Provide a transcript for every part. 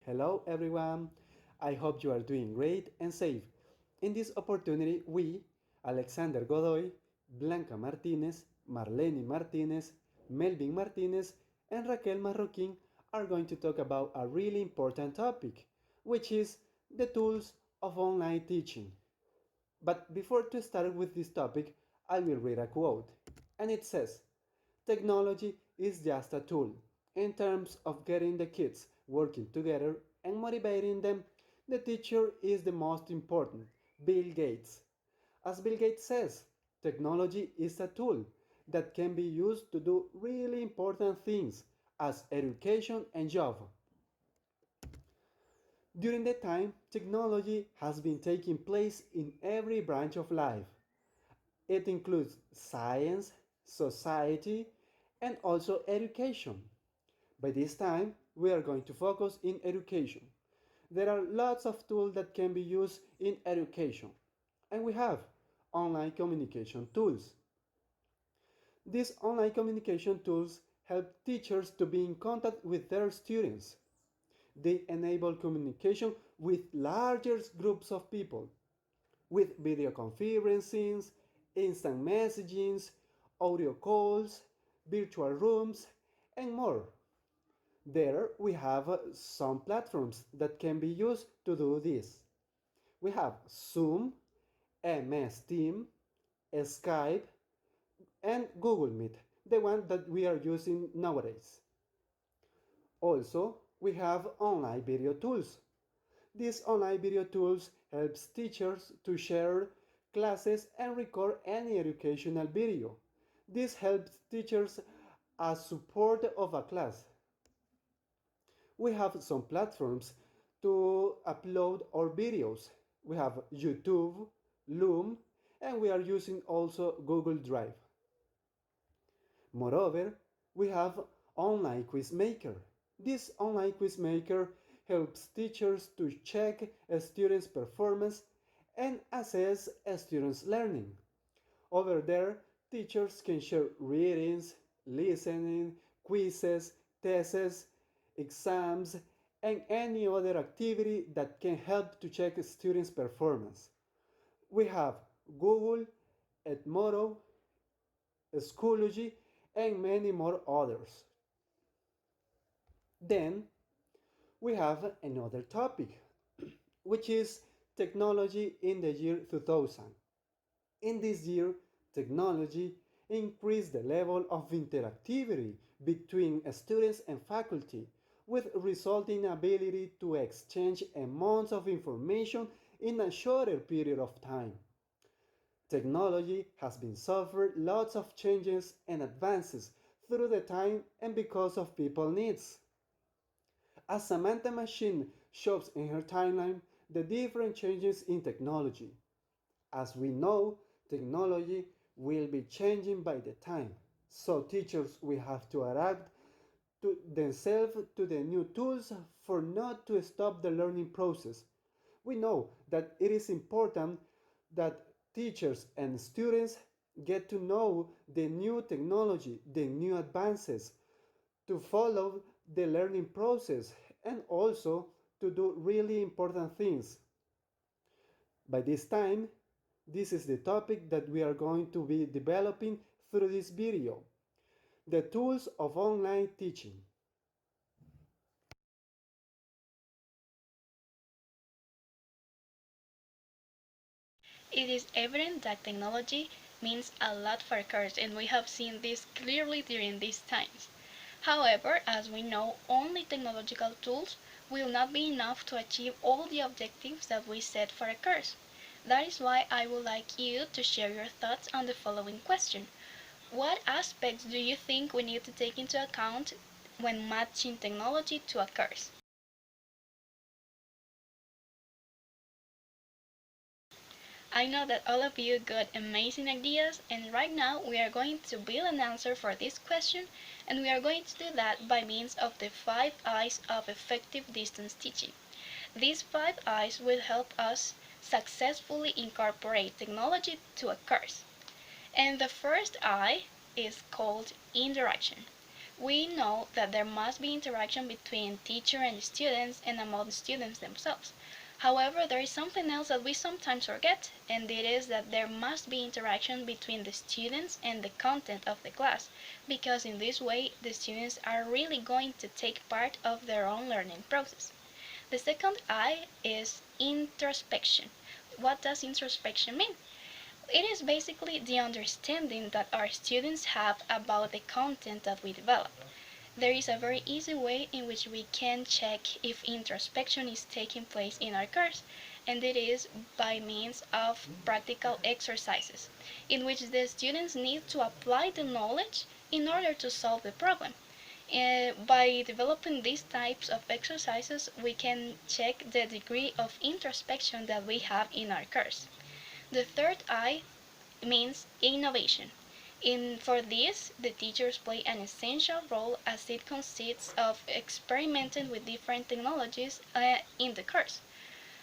Hello everyone, I hope you are doing great and safe. In this opportunity, we, Alexander Godoy, Blanca Martinez, Marlene Martinez, Melvin Martinez, and Raquel Marroquin are going to talk about a really important topic, which is the tools of online teaching. But before to start with this topic, I will read a quote, and it says, technology is just a tool. In terms of getting the kids working together and motivating them, the teacher is the most important. Bill Gates. As Bill Gates says, technology is a tool that can be used to do really important things as education and job. During the time, technology has been taking place in every branch of life. It includes science, society, and also education. By this time, we are going to focus in education. There are lots of tools that can be used in education, and we have online communication tools. These online communication tools help teachers to be in contact with their students. They enable communication with larger groups of people, with video conferencing, instant messaging, audio calls, virtual rooms, and more. There we have some platforms that can be used to do this. We have Zoom, MS Team, Skype, and Google Meet, the one that we are using nowadays. Also, we have online video tools. These online video tools helps teachers to share classes and record any educational video. This helps teachers as support of a class. We have some platforms to upload our videos. We have YouTube, Loom, and we are using also Google Drive. Moreover, we have online quiz maker. This online quiz maker helps teachers to check a student's performance and assess a student's learning. Over there, teachers can share readings, listening, quizzes, tests, exams, and any other activity that can help to check a students' performance. We have Google, Edmodo, Schoology, and many more others. Then we have another topic, which is technology in the year 2000. In this year, technology increased the level of interactivity between students and faculty, with resulting ability to exchange amounts of information in a shorter period of time. Technology has been suffered lots of changes and advances through the time and because of people needs. As Samantha Machine shows in her timeline, the different changes in technology. As we know, technology will be changing by the time, so teachers will have to adapt to themselves to the new tools for not to stop the learning process. We know that it is important that teachers and students get to know the new technology, the new advances, to follow the learning process and also to do really important things. By this time, this is the topic that we are going to be developing through this video, the tools of online teaching. It is evident that technology means a lot for cars, and we have seen this clearly during these times. However, as we know, only technological tools will not be enough to achieve all the objectives that we set for a course. That is why I would like you to share your thoughts on the following question. What aspects do you think we need to take into account when matching technology to a course? I know that all of you got amazing ideas, and right now we are going to build an answer for this question, and we are going to do that by means of the 5 I's of effective distance teaching. These 5 I's will help us successfully incorporate technology to a course. And the first I is called interaction. We know that there must be interaction between teacher and students and among students themselves. However, there is something else that we sometimes forget, and it is that there must be interaction between the students and the content of the class, because in this way the students are really going to take part of their own learning process. The second I is introspection. What does introspection mean? It is basically the understanding that our students have about the content that we develop. There is a very easy way in which we can check if introspection is taking place in our course, and it is by means of practical exercises, in which the students need to apply the knowledge in order to solve the problem. By developing these types of exercises, we can check the degree of introspection that we have in our course. The third I means innovation. For this, the teachers play an essential role as it consists of experimenting with different technologies in the course.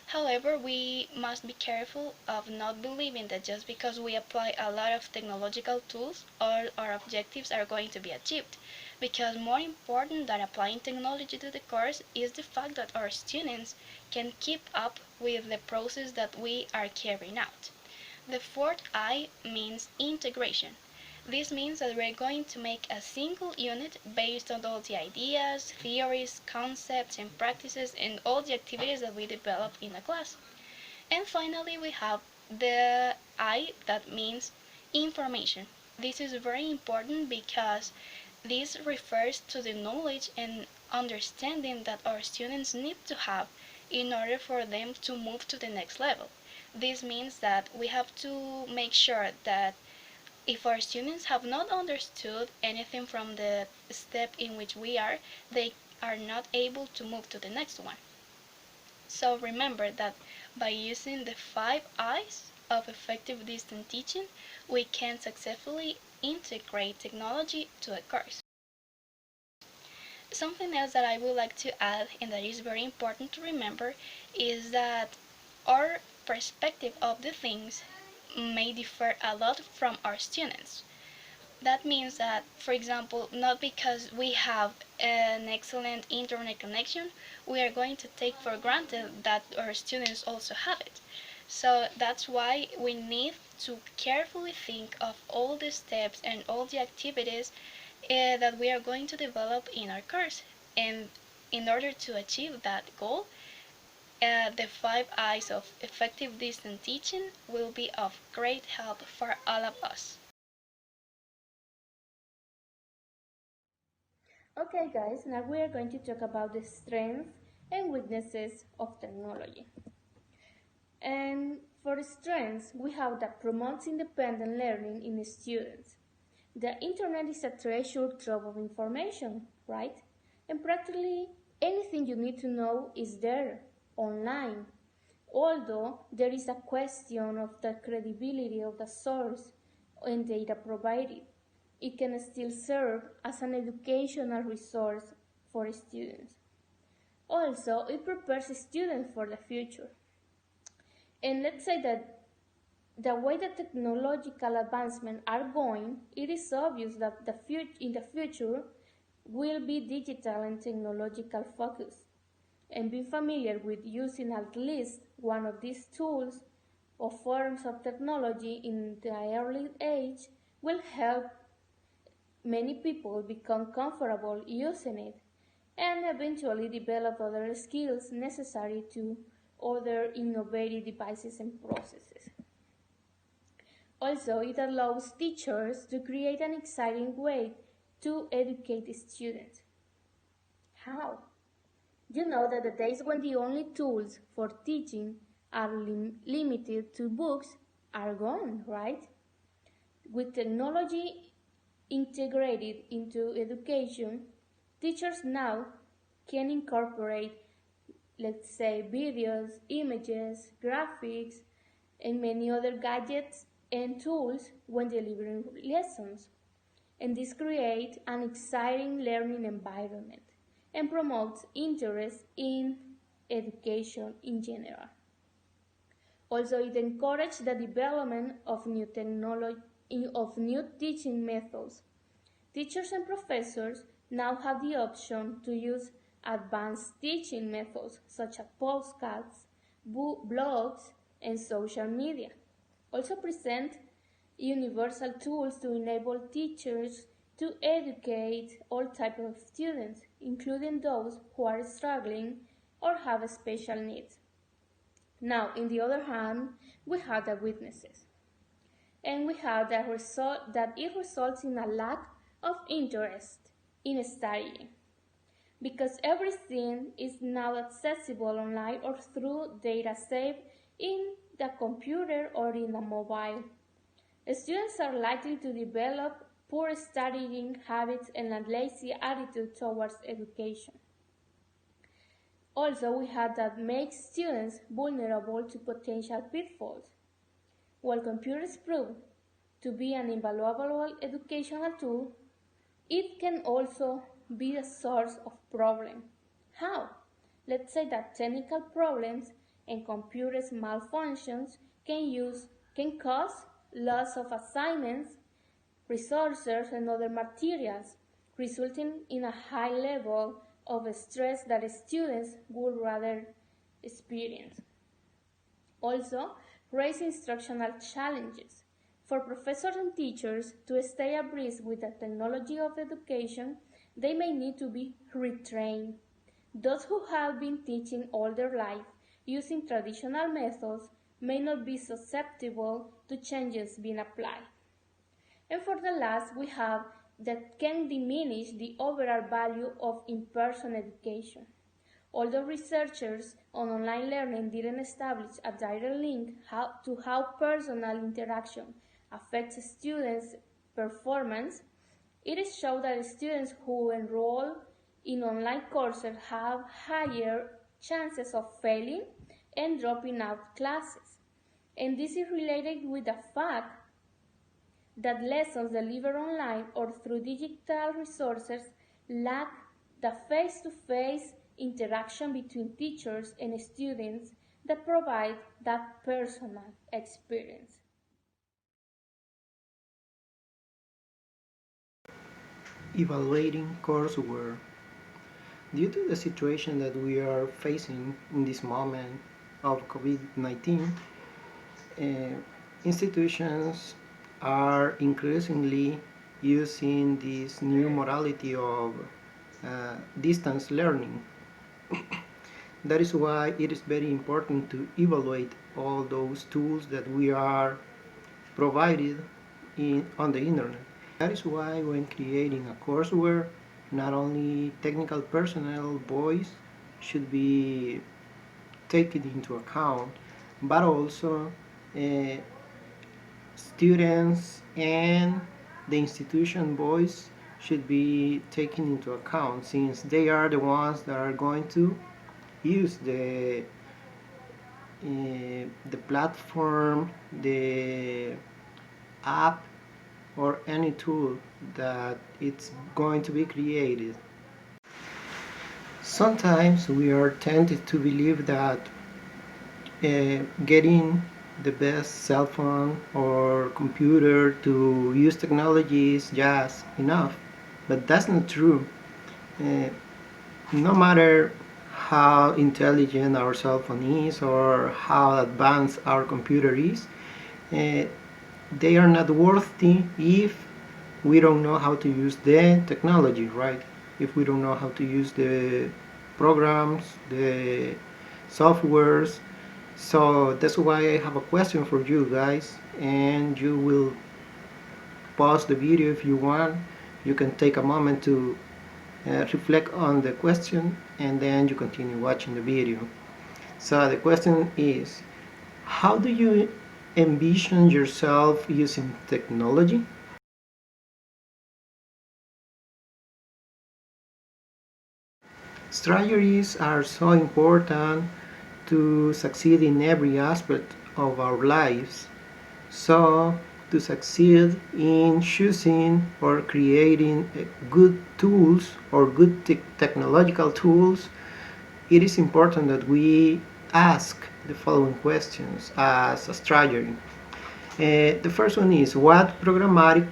However, we must be careful of not believing that just because we apply a lot of technological tools, all our objectives are going to be achieved. Because more important than applying technology to the course is the fact that our students can keep up with the process that we are carrying out. The fourth I means integration. This means that we're going to make a single unit based on all the ideas, theories, concepts, and practices and all the activities that we develop in a class. And finally, we have the I that means information. This is very important because this refers to the knowledge and understanding that our students need to have in order for them to move to the next level. This means that we have to make sure that if our students have not understood anything from the step in which we are, they are not able to move to the next one. So remember that by using the 5 I's of effective distance teaching, we can successfully integrate technology to a course. Something else that I would like to add and that is very important to remember is that our perspective of the things may differ a lot from our students. That means that, for example, not because we have an excellent internet connection, we are going to take for granted that our students also have it. So that's why we need to carefully think of all the steps and all the activities that we are going to develop in our course. And in order to achieve that goal, the 5 I's of effective distance teaching will be of great help for all of us. Okay, guys, now we are going to talk about the strengths and weaknesses of technology. And for the strengths, we have that promotes independent learning in students. The internet is a treasure trove of information, right? And practically anything you need to know is there, online. Although there is a question of the credibility of the source and data provided, it can still serve as an educational resource for students. Also, it prepares students for the future. And let's say that the way that technological advancements are going, it is obvious that in the future will be digital and technological focus. And being familiar with using at least one of these tools or forms of technology in the early age will help many people become comfortable using it and eventually develop other skills necessary to other innovative devices and processes. Also, it allows teachers to create an exciting way to educate students. How? You know that the days when the only tools for teaching are limited to books are gone, right? With technology integrated into education, teachers now can incorporate, let's say, videos, images, graphics, and many other gadgets and tools when delivering lessons. And this creates an exciting learning environment and promotes interest in education in general. Also, it encourages the development of new teaching methods. Teachers and professors now have the option to use advanced teaching methods such as postcards, blogs, and social media. Also present universal tools to enable teachers to educate all types of students, including those who are struggling or have special needs. Now, in the other hand, we have the weaknesses. And we have the result that it results in a lack of interest in studying because everything is now accessible online or through data saved in the computer or in the mobile. Students are likely to develop poor studying habits and a lazy attitude towards education. Also, we have that makes students vulnerable to potential pitfalls. While computers prove to be an invaluable educational tool, it can also be a source of problem. How? Let's say that technical problems and computers malfunctions can cause loss of assignments, resources, and other materials, resulting in a high level of stress that students would rather experience. Also, raise instructional challenges. For professors and teachers to stay abreast with the technology of education, they may need to be retrained. Those who have been teaching all their life using traditional methods may not be susceptible to changes being applied. And for the last, we have that can diminish the overall value of in-person education. Although researchers on online learning didn't establish a direct link to how personal interaction affects students' performance, it is shown that students who enroll in online courses have higher chances of failing and dropping out classes. And this is related with the fact that lessons delivered online or through digital resources lack the face-to-face interaction between teachers and students that provide that personal experience. Evaluating courseware. Due to the situation that we are facing in this moment of COVID-19, institutions are increasingly using this new modality of distance learning. That is why it is very important to evaluate all those tools that we are provided on the internet. That is why when creating a courseware, not only technical personnel voice should be taken into account, but also students and the institution voice should be taken into account, since they are the ones that are going to use the platform, the app, or any tool that it's going to be created. Sometimes we are tempted to believe that getting the best cell phone or computer to use technology is just enough, but that's not true. No matter how intelligent our cell phone is or how advanced our computer is, they are not worthy if we don't know how to use the technology, right? If we don't know how to use the programs, the softwares. So that's why I have a question for you guys, and you will pause the video if you want. You can take a moment to reflect on the question, and then you continue watching the video. So the question is, how do you envision yourself using technology? Strategies are so important to succeed in every aspect of our lives. So, to succeed in choosing or creating good tools or good technological tools, it is important that we ask the following questions as a strategy. The first one is, what programmatic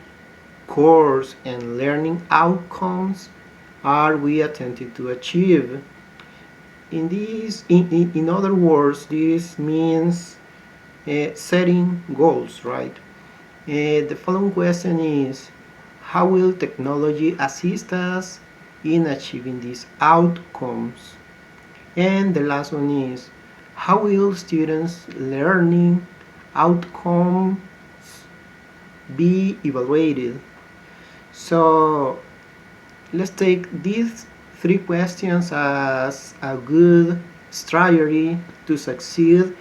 course and learning outcomes are we attempting to achieve? In other words, this means setting goals, right? The following question is, how will technology assist us in achieving these outcomes? And the last one is, how will students' learning outcomes be evaluated? So let's take these three questions as a good strategy to succeed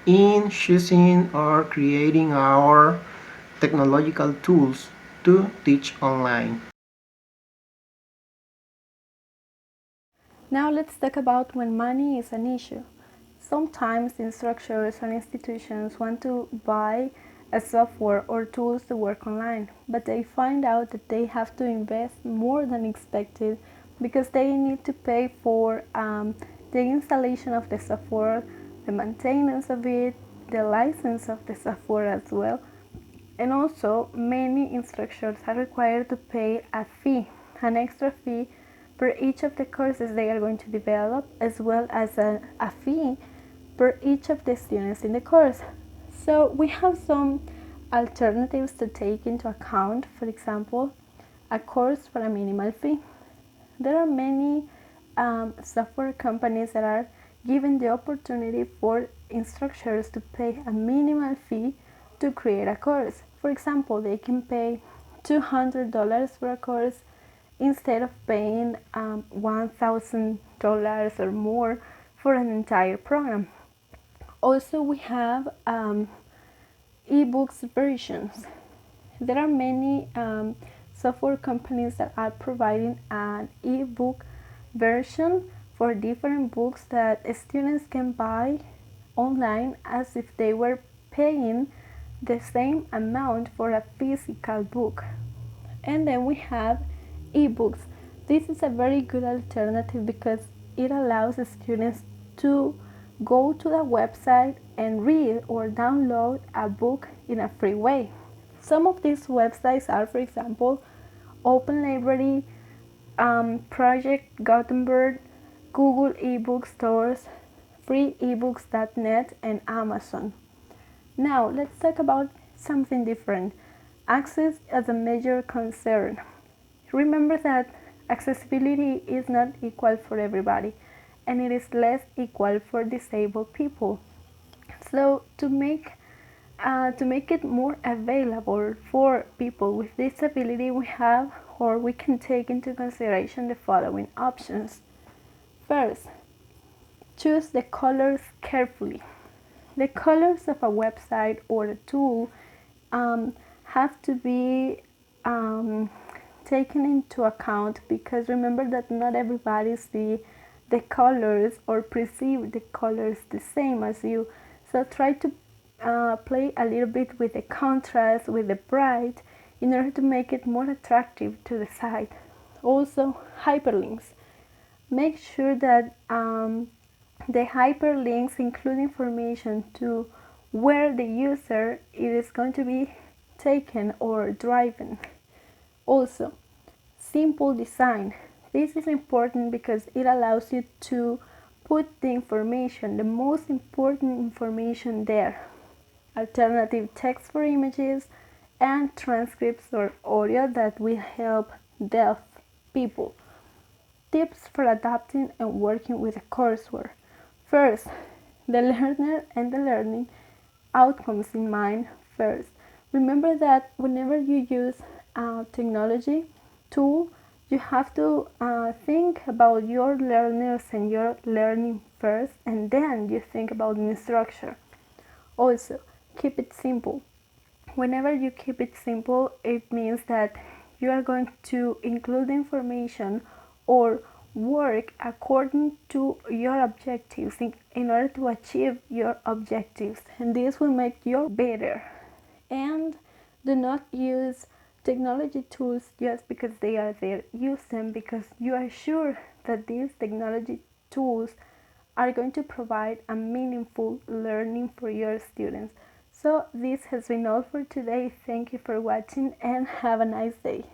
in choosing or creating our technological tools to teach online. Now let's talk about when money is an issue. Sometimes instructors and institutions want to buy a software or tools to work online, but they find out that they have to invest more than expected because they need to pay for the installation of the software, the maintenance of it, the license of the software as well. And also, many instructors are required to pay a fee, an extra fee per each of the courses they are going to develop, as well as a fee per each of the students in the course. So we have some alternatives to take into account. For example, a course for a minimal fee. There are many software companies that are given the opportunity for instructors to pay a minimal fee to create a course. For example, they can pay $200 for a course instead of paying $1,000 or more for an entire program. Also, we have ebooks versions. There are many software companies that are providing an ebook version for different books that students can buy online as if they were paying the same amount for a physical book. And then we have ebooks. This is a very good alternative because it allows the students to go to the website and read or download a book in a free way. Some of these websites are, for example, Open Library, Project Gutenberg, Google eBook Stores, freeebooks.net, and Amazon. Now, let's talk about something different. Access as a major concern. Remember that accessibility is not equal for everybody, and it is less equal for disabled people. So to make it more available for people with disability, we can take into consideration the following options. First, choose the colors carefully. The colors of a website or a tool have to be taken into account because remember that not everybody sees the colors or perceive the colors the same as you. So try to play a little bit with the contrast, with the bright, in order to make it more attractive to the site. Also, hyperlinks. Make sure that the hyperlinks include information to where the user is going to be taken or driven. Also, simple design. This is important because it allows you to put the information, the most important information there. Alternative text for images and transcripts or audio that will help deaf people. Tips for adapting and working with the courseware. First, the learner and the learning outcomes in mind first. Remember that whenever you use a technology tool, you have to think about your learners and your learning first, and then you think about the instructor. Also, keep it simple. Whenever you keep it simple, it means that you are going to include information or work according to your objectives in order to achieve your objectives, and this will make you better. And do not use technology tools just because they are there. Use them because you are sure that these technology tools are going to provide a meaningful learning for your students. So this has been all for today. Thank you for watching and have a nice day.